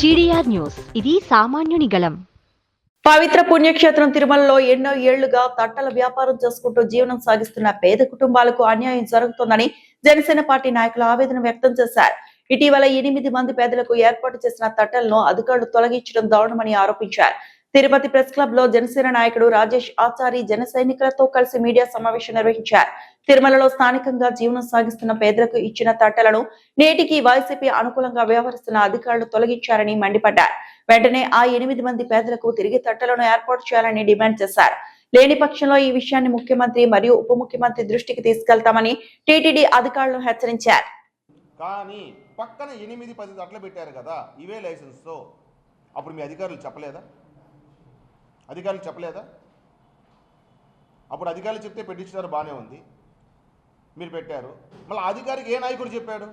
GDR news, ఇది సామాన్యుని గళం. పవిత్ర పుణ్యక్షేత్రం తిరుమలలో ఎన్నో ఏళ్లుగా తట్టల వ్యాపారం చేసుకుంటూ జీవనం సాగిస్తున్న పేద కుటుంబాలకు అన్యాయం జరుగుతోందని జనసేన పార్టీ నాయకులు ఆవేదన వ్యక్తం చేశారు. ఇటీవల 8 మంది పేదలకు ఏర్పాటు చేసిన తట్టలను అధికారులు తొలగించడం దారుణమని ఆరోపించారు. తిరుపతి ప్రెస్ క్లబ్ లో జనసేన నాయకుడు రాజేష్ ఆచారి జన సైనికులతో కలిసి మీడియా సమావేశం నిర్వహించారు. తిరుమలలో స్థానికంగా జీవనం సాగిస్తున్న పేదలకు ఇచ్చిన తట్టలను నేటికి వైసీపీ అనుకూలంగా వ్యవహరిస్తున్న అధికారులు తొలగించారని మండిపడ్డారు. వెంటనే ఆ 8 మంది పేదలకు తిరిగి తట్టలను ఏర్పాటు చేయాలని డిమాండ్ చేశారు. లేని పక్షంలో ఈ విషయాన్ని ముఖ్యమంత్రి మరియు ఉప ముఖ్యమంత్రి దృష్టికి తీసుకెళ్తామని టీటీడీ అధికారులు హెచ్చరించారు. కానీ పక్కన 8-10 తట్టలు పెట్టారు కదా, ఇవే లైసెన్స్తో. అప్పుడు మీ అధికారులు చెప్పలేదా? అప్పుడు అధికారులు చెప్తే పెట్టించారు, బాగానే ఉంది, మీరు పెట్టారు. మళ్ళీ అధికారికి ఏ నాయకుడు చెప్పాడు?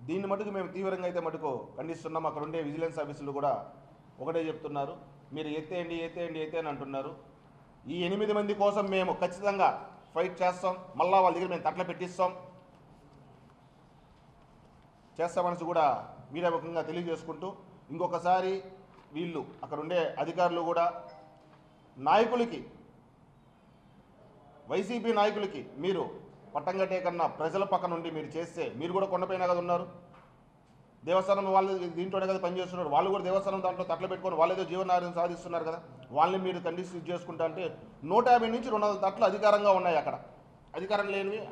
దీన్ని మటుకు మేము తీవ్రంగా అయితే మటుకు ఖండిస్తున్నాం. అక్కడ ఉండే విజిలెన్స్ ఆఫీసులు కూడా ఒకటే చెప్తున్నారు, మీరు ఎత్తేయండి అని అంటున్నారు. ఈ 8 మంది కోసం మేము ఖచ్చితంగా ఫైట్ చేస్తాం. మళ్ళా వాళ్ళ దగ్గర మేము తట్ల చేస్తామని కూడా మీడియా ముఖంగా తెలియజేసుకుంటూ, ఇంకొకసారి వీళ్ళు అక్కడ ఉండే అధికారులు కూడా నాయకులకి, వైసీపీ నాయకులకి మీరు పట్టంగట్టే కన్నా ప్రజల పక్క నుండి మీరు చేస్తే, మీరు కూడా కొండపైన కదా ఉన్నారు, దేవస్థానం వాళ్ళు దీంట్లోనే కదా పనిచేస్తున్నారు, వాళ్ళు కూడా దేవస్థానం దాంట్లో తట్ల పెట్టుకొని వాళ్ళేదో జీవనాధారం సాధిస్తున్నారు కదా, వాళ్ళని మీరు కండిషన్ చేసుకుంటా అంటే 150 నుంచి 200 తట్లు అధికారంగా ఉన్నాయి. అక్కడ అధికారం లేనివి,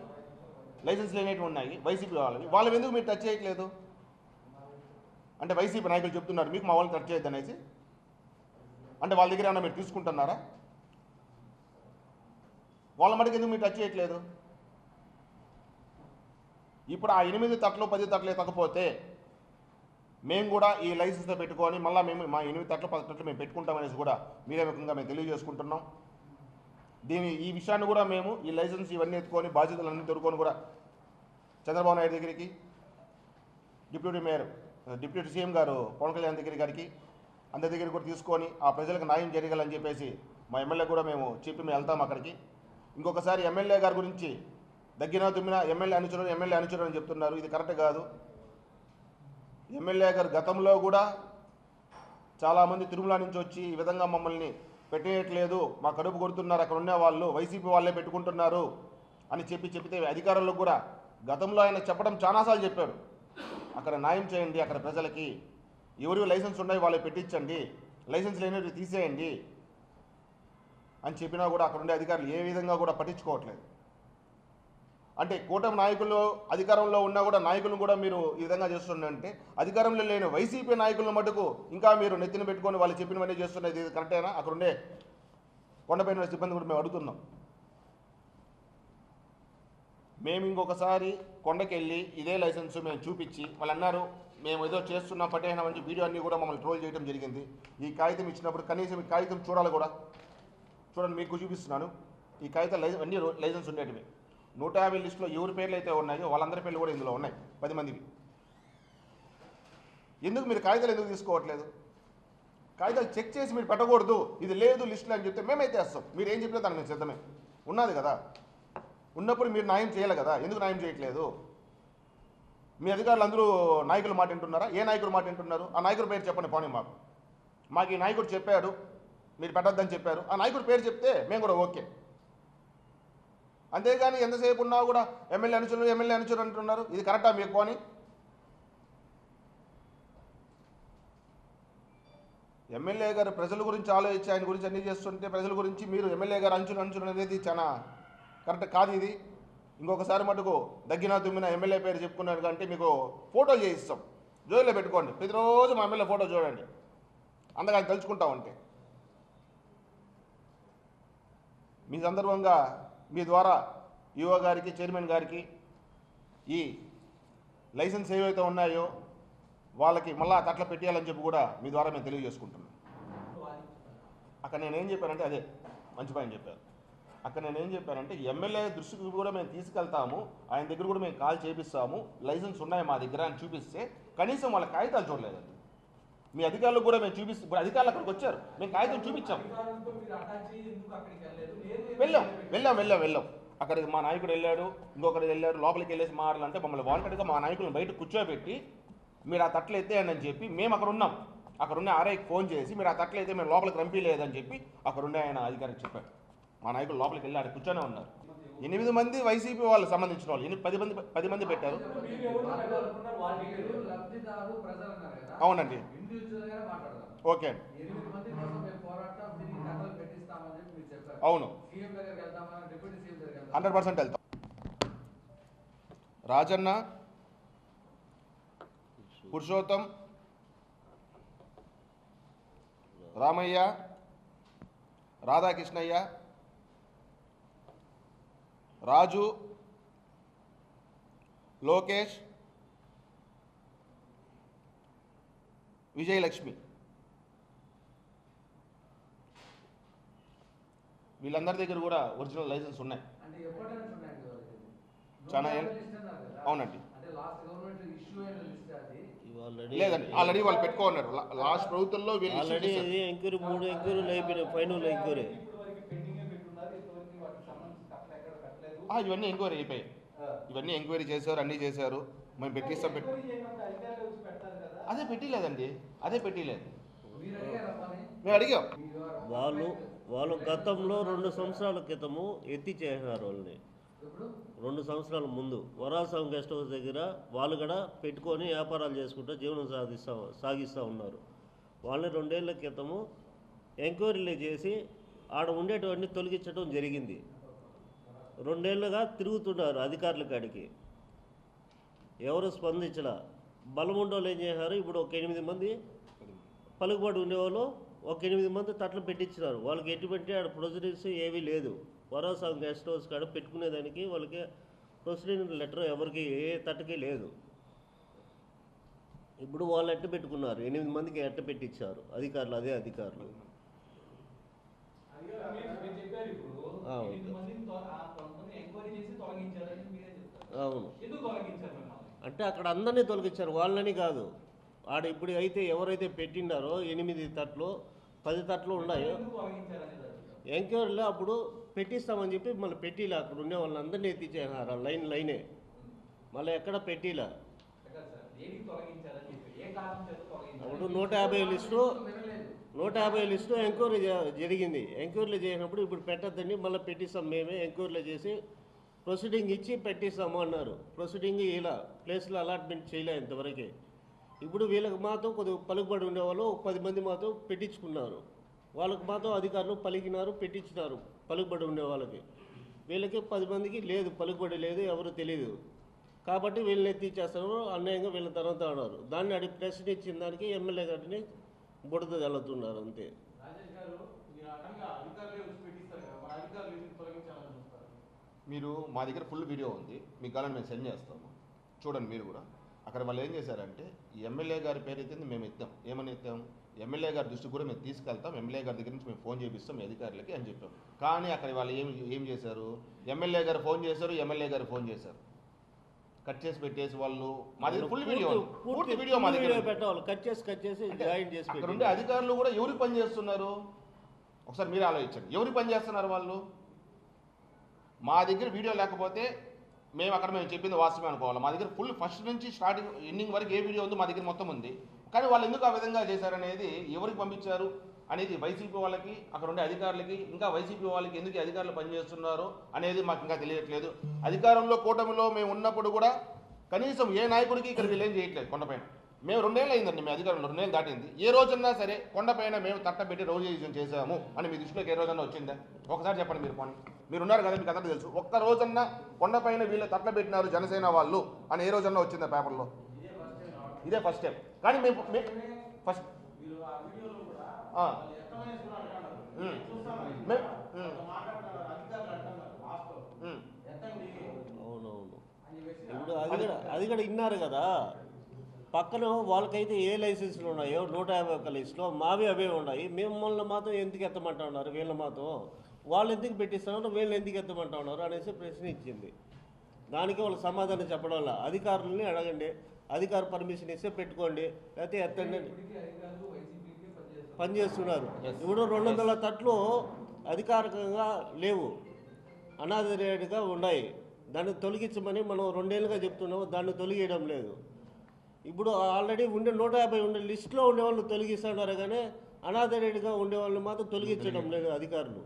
లైసెన్స్ లేనివి ఉన్నాయి వైసీపీ వాళ్ళవి ఎందుకు మీరు టచ్ చేయట్లేదు? అంటే వైసీపీ నాయకులు చెప్తున్నారు మీకు మా వాళ్ళు టచ్ చేయొద్దు అనేసి. అంటే వాళ్ళ దగ్గర ఏమన్నా మీరు తీసుకుంటున్నారా? వాళ్ళ మటుకు ఎందుకు మీరు టచ్ చేయట్లేదు? ఇప్పుడు ఆ 8 తట్లు 10 తట్లు ఎత్తకపోతే మేము కూడా ఈ లైసెన్స్తో పెట్టుకొని మళ్ళీ మేము మా 8 తట్లు 10 తట్లు మేము పెట్టుకుంటామనేసి కూడా మీడియా ముఖంగా మేము తెలియజేసుకుంటున్నాం. ఈ విషయాన్ని కూడా మేము ఈ లైసెన్స్ ఇవన్నీ ఎత్తుకొని బాధ్యతలన్నీ దొరుకుని కూడా చంద్రబాబు నాయుడు దగ్గరికి, డిప్యూటీ సీఎం గారు పవన్ కళ్యాణ్ గారికి అందరి దగ్గర కూడా తీసుకొని ఆ ప్రజలకు న్యాయం జరగాలని చెప్పేసి మా ఎమ్మెల్యే కూడా మేము చెప్పి మేము వెళ్తాం అక్కడికి. ఇంకొకసారి ఎమ్మెల్యే గారి గురించి దగ్గినా తుమ్మినా ఎమ్మెల్యే అనుచరుడు అని చెప్తున్నారు, ఇది కరెక్ట్ కాదు. ఎమ్మెల్యే గారు గతంలో కూడా చాలామంది తిరుమల నుంచి వచ్చి ఈ విధంగా మమ్మల్ని పెట్టేయట్లేదు, మా కడుపు కొడుతున్నారు, అక్కడ ఉన్న వాళ్ళు వైసీపీ వాళ్ళే పెట్టుకుంటున్నారు అని చెప్తే అధికారులకు కూడా గతంలో ఆయన చెప్పడం చాలాసార్లు చెప్పారు, అక్కడ న్యాయం చేయండి, అక్కడ ప్రజలకి ఎవరు లైసెన్స్ ఉన్నాయి వాళ్ళే పెట్టించండి, లైసెన్స్ లేనివి తీసేయండి అని చెప్పినా కూడా అక్కడ ఉండే అధికారులు ఏ విధంగా కూడా పట్టించుకోవట్లేదు. అంటే కూటమి నాయకులు అధికారంలో ఉన్నా కూడా నాయకులను కూడా మీరు ఈ విధంగా చేస్తుందంటే, అధికారంలో లేని వైసీపీ నాయకులను మటుకు ఇంకా మీరు నెత్తిన పెట్టుకొని వాళ్ళు చెప్పినవన్నీ చేస్తున్నది ఇది కరెక్టేనా? అక్కడ ఉండే కొండపైన సిబ్బంది కూడా మేము అడుగుతున్నాం. మేము ఇంకొకసారి కొండకి వెళ్ళి ఇదే లైసెన్స్ మేము చూపించి వాళ్ళు అన్నారు మేము ఏదో చేస్తున్నాం పట్టేనామని వీడియో అన్నీ కూడా మమ్మల్ని ట్రోల్ చేయడం జరిగింది. ఈ కాగితం ఇచ్చినప్పుడు కనీసం ఈ కాగితం చూడాలి కూడా. చూడండి, మీకు చూపిస్తున్నాను. ఈ కాగితాలు అన్ని లైసెన్స్ ఉండేటివి. 150 లిస్టులో ఎవరి పేర్లు అయితే ఉన్నాయో వాళ్ళందరి పేర్లు కూడా ఇందులో ఉన్నాయి, 10 మందివి. ఎందుకు మీరు కాగితాలు ఎందుకు తీసుకోవట్లేదు? కాగితాలు చెక్ చేసి మీరు పెట్టకూడదు, ఇది లేదు లిస్టులో అని చెప్తే మేమైతే వేస్తాం. మీరు ఏం చెప్పినా దానికి మేము సిద్ధమే. ఉన్నది కదా, ఉన్నప్పుడు మీరు న్యాయం చేయాలి కదా, ఎందుకు న్యాయం చేయట్లేదు? మీ అధికారులు అందరూ నాయకులు మాట వింటున్నారా? ఏ నాయకులు మాట వింటున్నారు? ఆ నాయకుడి పేరు చెప్పండి పోనీ. మాకు ఈ నాయకుడు చెప్పాడు మీరు పెట్టొద్దని చెప్పారు, ఆ నాయకుడి పేరు చెప్తే మేము కూడా ఓకే. అంతేగాని ఎంతసేపు ఉన్నా కూడా ఎమ్మెల్యే అనుచరులు అంటున్నారు, ఇది కరెక్టా మీకు? పోనీ ఎమ్మెల్యే గారు ప్రజల గురించి ఆలోచించి ఆయన గురించి అన్నీ చేస్తుంటే ప్రజల గురించి మీరు ఎమ్మెల్యే గారు అంచులు అనేది చాలా కరెక్ట్ కాదు. ఇది ఇంకొకసారి మటుకు దగ్గినా తుమ్మినా ఎమ్మెల్యే పేరు చెప్పుకున్నారు కంటే మీకు ఫోటో చేయిస్తాం, జోయిలో పెట్టుకోండి, ప్రతిరోజు మా ఎమ్మెల్యే ఫోటో చూడండి, అందగా తలుచుకుంటామంటే. మీ సందర్భంగా మీ ద్వారా ఈఓ గారికి చైర్మన్ గారికి ఈ లైసెన్స్ ఏవైతే ఉన్నాయో వాళ్ళకి మళ్ళీ తట్ల పెట్టేయాలని చెప్పి కూడా మీ ద్వారా మేము తెలియజేసుకుంటున్నాం. అక్కడ నేనేం చెప్పానంటే అదే మంచి పని చెప్పారు. అక్కడ నేనేం చెప్పానంటే ఎమ్మెల్యే దృష్టికి కూడా మేము తీసుకెళ్తాము, ఆయన దగ్గర కూడా మేము కాల్ చేపిస్తాము, లైసెన్స్ ఉన్నాయి మా దగ్గర అని చూపిస్తే కనీసం వాళ్ళ కాగితాలు చూడలేదండి. మీ అధికారులకు కూడా మేము చూపిస్తే, ఇప్పుడు అధికారులు అక్కడికి వచ్చారు, మేము కాగితం చూపించాం. వెళ్ళాం అక్కడికి మా నాయకుడు వెళ్ళాడు, ఇంకొకరు వెళ్ళారు, లోపలికి వెళ్ళేసి మారాలంటే మమ్మల్ని వాలంటరీగా మా నాయకులను బయట కూర్చోబెట్టి మీరు ఆ తట్లు ఎత్తేయండి అని చెప్పి మేము అక్కడ ఉన్నాం. అక్కడ ఉన్న ఆర్ఐకి ఫోన్ చేసి మీరు ఆ తట్లు అయితే మేము లోపలికి రంపిలేదని చెప్పి అక్కడ ఉండే ఆయన అధికారికి చెప్పారు. మా నాయకులు లోపలికి వెళ్ళి ఆడ కూర్చొనే ఉన్నారు. 8 మంది వైసీపీ వాళ్ళకి సంబంధించిన వాళ్ళు, 10 మంది పెట్టారు. అవునండి, ఓకే అండి, అవును 100% వెళ్తాం. రాజన్న, పురుషోత్తం, రామయ్య, రాధాకృష్ణయ్య, రాజు, లోకేష్, విజయలక్ష్మి, వీళ్ళందరి దగ్గర కూడా ఒరిజినల్ లైసెన్స్ ఉన్నాయి. చాలా అవునండి, లేదండి, ఆల్రెడీ వాళ్ళు పెట్టుకోన్నారు. లాస్ట్ ప్రభుత్వంలో ఆల్రెడీ ఎంక్వైరీ 3 ఎంక్వైరీలు అయిపోయినాయి, ఫైనల్ ఎంక్వైరీ. ఇవన్నీ ఎంక్వైరీ అయిపోయాయి, ఇవన్నీ ఎంక్వైరీ చేశారు, అన్నీ చేశారు. మేము పెట్టిస్తాం అదే పెట్టలేదండి, అదే పెట్టలేదు. మేము అడిగాం. వాళ్ళు గతంలో 2 సంవత్సరాల క్రితము ఎత్తి చేసినారు వాళ్ళని. 2 సంవత్సరాల ముందు వరాసం గెస్ట్ హౌస్ దగ్గర వాళ్ళు కూడా పెట్టుకొని వ్యాపారాలు చేసుకుంటూ జీవనం సాగిస్తూ ఉన్నారు. వాళ్ళని 2 ఏళ్ల క్రితము ఎంక్వైరీలు చేసి ఆడ ఉండేటువంటి తొలగించడం జరిగింది. 2 ఏళ్ళుగా తిరుగుతున్నారు అధికారుల కాడికి, ఎవరు స్పందించలా. బలముండోళ్ళు ఏం చేశారు, ఇప్పుడు ఒక 8 మంది పలుకుబడి ఉండేవాళ్ళు ఒక 8 మంది తట్లు పెట్టించినారు. వాళ్ళకి ఎటువంటి ఆడ ప్రొసీడింగ్స్ ఏవీ లేదు. వరాసం గెస్ట్ హౌస్ కాడ పెట్టుకునేదానికి వాళ్ళకి ప్రొసీడింగ్ లెటర్ ఎవరికి ఏ తట్టుకి లేదు. ఇప్పుడు వాళ్ళు ఎట్ట పెట్టుకున్నారు, 8 మందికి ఎట్ట పెట్టించారు అధికారులు, అదే అధికారులు. అవును, అంటే అక్కడ అందరినీ తొలగించారు, వాళ్ళని కాదు. ఆడ ఇప్పుడు అయితే ఎవరైతే పెట్టిండారో 8 తట్లు 10 తట్లు ఉన్నాయో ఎంక్వైరీలో అప్పుడు పెట్టిస్తామని చెప్పి మళ్ళీ పెట్టిలా. అక్కడ ఉండే వాళ్ళందరినీ ఎత్తిచ్చేసారు లైనే, మళ్ళీ ఎక్కడ పెట్టిలా. అప్పుడు 150 లిస్టు ఎంక్వైరీ జరిగింది. ఎంక్వైరీలు చేసినప్పుడు ఇప్పుడు పెట్టద్దండి, మళ్ళీ పెట్టిస్తాం మేమే, ఎంక్వైరీలు చేసి ప్రొసీడింగ్ ఇచ్చి పెట్టిస్తాము అన్నారు. ప్రొసీడింగ్ ఇలా ప్లేస్లో అలాట్మెంట్ చేయలే ఇంతవరకే. ఇప్పుడు వీళ్ళకి మాత్రం కొద్దిగా పలుకుబడి ఉండేవాళ్ళు 10 మంది మాత్రం పెట్టించుకున్నారు. వాళ్ళకి మాత్రం అధికారులు పలికినారు, పెట్టించినారు పలుకుబడి ఉండే వాళ్ళకి. వీళ్ళకి 10 మందికి లేదు, పలుకుబడి లేదు, ఎవరు తెలియదు. కాబట్టి వీళ్ళని ఎత్తిచ్చేస్తారు, అన్యాయంగా వీళ్ళ తర్వాత అన్నారు. దాన్ని అడిగి ప్రశ్న ఇచ్చిన దానికి ఎమ్మెల్యే గారిని బుడద జల్లుతున్నారు అంతే. మీరు మా దగ్గర ఫుల్ వీడియో ఉంది, మీకు కావాలని మేము సెండ్ చేస్తాము, చూడండి మీరు కూడా. అక్కడ వాళ్ళు ఏం చేశారంటే ఎమ్మెల్యే గారి పేరు అయితే మేము ఎత్తాం, ఏమని ఎత్తాం, ఎమ్మెల్యే గారి దృష్టికి కూడా మేము తీసుకెళ్తాం, ఎమ్మెల్యే గారి దగ్గర నుంచి మేము ఫోన్ చేపిస్తాం మీ అధికారులకి అని చెప్పాం. కానీ అక్కడ వాళ్ళు ఏం చేశారు, ఎమ్మెల్యే గారు ఫోన్ చేశారు, ఎమ్మెల్యే గారు ఫోన్ చేశారు, కట్ చేసి పెట్టేసి వాళ్ళు. మా దగ్గర ఫుల్ వీడియో, పూర్తి వీడియో మా దగ్గర పెట్టాలి, కట్ చేసి జాయిన్ చేసి. అక్కడ ఉండే అధికారులు కూడా ఎవరికి పని చేస్తున్నారు ఒకసారి మీరు ఆలోచించండి, ఎవరికి పని చేస్తున్నారు వాళ్ళు. మా దగ్గర వీడియో లేకపోతే మేము చెప్పింది వాస్తవమే అనుకోవాలి. మా దగ్గర ఫుల్ ఫస్ట్ నుంచి స్టార్టింగ్ ఎండింగ్ వరకు ఏ వీడియో ఉందో మా దగ్గర మొత్తం ఉంది. కానీ వాళ్ళు ఎందుకు ఆ విధంగా చేశారనేది, ఎవరికి పంపించారు అనేది వైసీపీ వాళ్ళకి, అక్కడ ఉండే అధికారులకి, ఇంకా వైసీపీ వాళ్ళకి ఎందుకు అధికారులు పనిచేస్తున్నారు అనేది మాకు ఇంకా తెలియట్లేదు. అధికారంలో కూటమిలో మేము ఉన్నప్పుడు కూడా కనీసం ఏ నాయకుడికి ఇక్కడ వీళ్ళు ఏం చేయట్లేదు. కొండపైన మేము 2 ఏళ్ళు అయిందండి, మేము అధికారంలో 2 ఏళ్ళు దాటింది. ఏ రోజన్నా సరే కొండపైన మేము తట్టబెట్టి రోజు చేసాము అని మీ దృష్టిలోకి ఏ రోజన్నా వచ్చిందా? ఒకసారి చెప్పండి. మీరు ఉన్నారు కదా, మీకు అందరికీ తెలుసు. ఒక్క రోజన్నా కొండపైన వీళ్ళు తట్ల పెట్టినారు జనసేన వాళ్ళు అని ఏ రోజన్నా వచ్చిందా పేపర్లో? ఇదే ఫస్ట్ టైం. కానీ మేము ఫస్ట్ అవునవును, ఇప్పుడు అది కూడా విన్నారు కదా. పక్కన వాళ్ళకైతే ఏ లైసెన్స్లు ఉన్నాయో 151 లిస్టులో మావి అవే ఉన్నాయి. మిమ్మల్ని మాత్రం ఎందుకు ఎత్తమంటా ఉన్నారు, వీళ్ళ మాత్రం వాళ్ళు ఎందుకు పెట్టిస్తున్నారు, వీళ్ళు ఎందుకు ఎత్తమంటా ఉన్నారు అనేసి ప్రశ్న ఇచ్చింది. దానికి వాళ్ళు సమాధానం చెప్పడం వల్ల అధికారులని అడగండి, అధికార పర్మిషన్ ఇస్తే పెట్టుకోండి, లేకపోతే ఎత్తండి పనిచేస్తున్నారు. ఇప్పుడు 200 తట్లు అధికారికంగా లేవు, అనాథరేట్గా ఉన్నాయి. దాన్ని తొలగించమని మనం 2 ఏళ్ళుగా చెప్తున్నాము, దాన్ని తొలగించడం లేదు. ఇప్పుడు ఆల్రెడీ ఉండే 150 ఉండే లిస్టులో ఉండేవాళ్ళు తొలగిస్తున్నారు, కానీ అనాథరేట్గా ఉండేవాళ్ళు మాత్రం తొలగించడం లేదు అధికారులు.